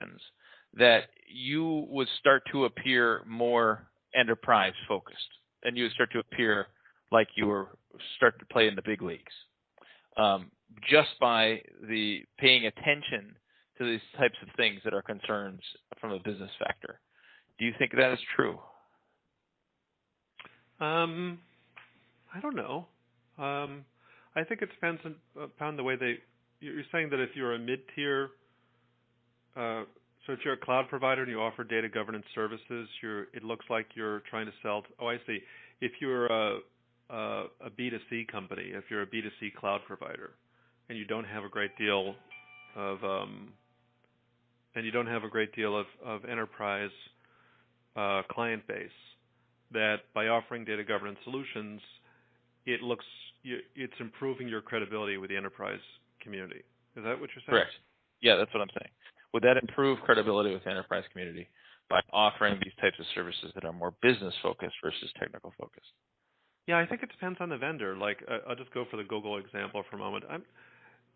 solutions, that you would start to appear more enterprise focused, and you would start to appear like you were start to play in the big leagues, just by the paying attention to these types of things that are concerns from a business factor. Do you think that is true? I don't know. I think it depends upon the way you're saying that if you're a mid-tier, so if you're a cloud provider and you offer data governance services, it looks like you're trying to sell. I see. If you're a B2C company, if you're a B2C cloud provider, and you don't have a great deal of enterprise client base, that by offering data governance solutions, it's improving your credibility with the enterprise community. Is that what you're saying? Correct. Yeah, that's what I'm saying. Would that improve credibility with the enterprise community by offering these types of services that are more business focused versus technical focused? Yeah, I think it depends on the vendor. Like, I'll just go for the Google example for a moment.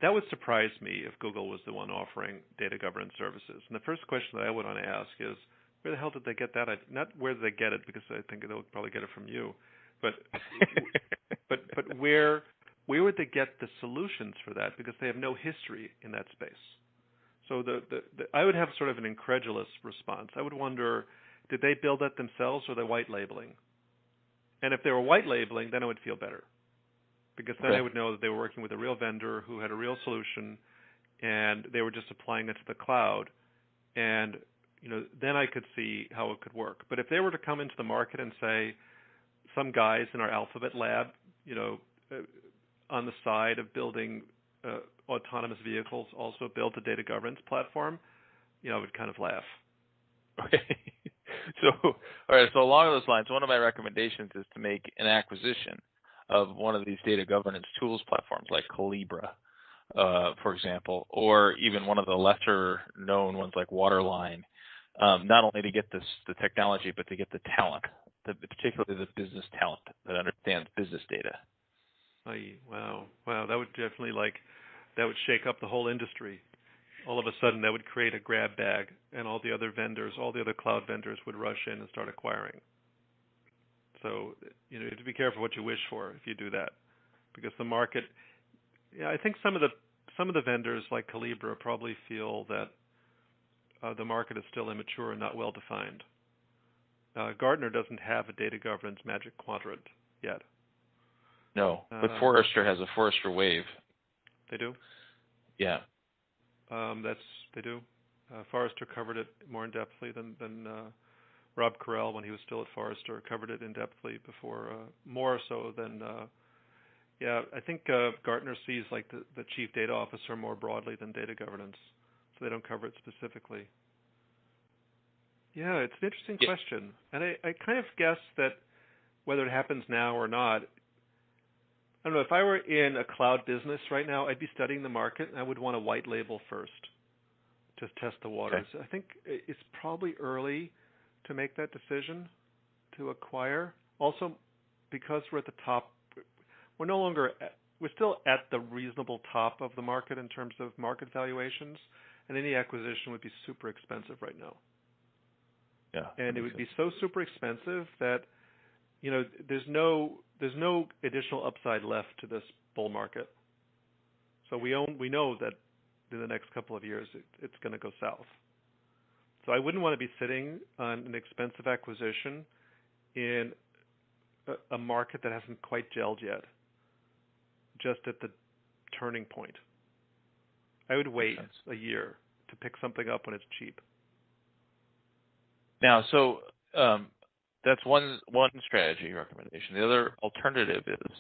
That would surprise me if Google was the one offering data governance services. And the first question that I would want to ask is, where the hell did they get that? Not where did they get it, because I think they'll probably get it from you, but where would they get the solutions for that? Because they have no history in that space. So I would have sort of an incredulous response. I would wonder, did they build that themselves, or are they white labeling? And if they were white labeling, then I would feel better, because then I would know that they were working with a real vendor who had a real solution, and they were just applying it to the cloud, and then I could see how it could work. But if they were to come into the market and say, some guys in our Alphabet lab, on the side of building autonomous vehicles, also built a data governance platform, I would kind of laugh. Okay. All right. So along those lines, one of my recommendations is to make an acquisition of one of these data governance tools platforms like Calibra, for example, or even one of the lesser known ones like Waterline, not only to get the technology, but to get the talent, particularly the business talent that understands business data. Wow. That would definitely that would shake up the whole industry. All of a sudden, that would create a grab bag, and all the other cloud vendors would rush in and start acquiring. So, you have to be careful what you wish for if you do that, because the market. Yeah, I think some of the vendors like Calibra probably feel that the market is still immature and not well defined. Gartner doesn't have a data governance magic quadrant yet. No, but Forrester has a Forrester Wave. They do? Yeah. They do. Forrester covered it more in depthly than Rob Carell, when he was still at Forrester, covered it in depthly before, more so than. I think Gartner sees the chief data officer more broadly than data governance, so they don't cover it specifically. Yeah, it's an interesting question, and I kind of guess that whether it happens now or not, I don't know. If I were in a cloud business right now, I'd be studying the market, and I would want to white label first, just test the waters. Okay. I think it's probably early to make that decision to acquire. Also, because we're at the top, we're still at the reasonable top of the market in terms of market valuations, and any acquisition would be super expensive right now. Yeah, and it would be so super expensive that there's no additional upside left to this bull market. So we know that in the next couple of years it's going to go south. So I wouldn't want to be sitting on an expensive acquisition in a market that hasn't quite gelled yet, just at the turning point. I would wait a year to pick something up when it's cheap. Now, so that's one strategy recommendation. The other alternative is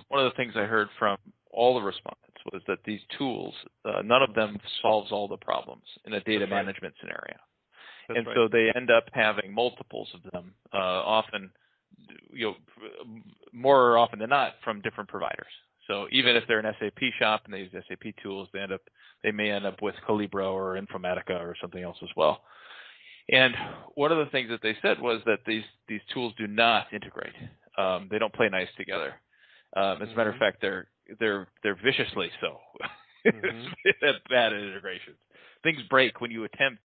one of the things I heard from all the respondents was that these tools, none of them solves all the problems in a data management scenario. And so they end up having multiples of them, often, more often than not, from different providers. So even if they're an SAP shop and they use SAP tools, they may end up with Calibra or Informatica or something else as well. And one of the things that they said was that these tools do not integrate. They don't play nice together. As a matter of fact, they're viciously so bad at integrations. things break when you attempt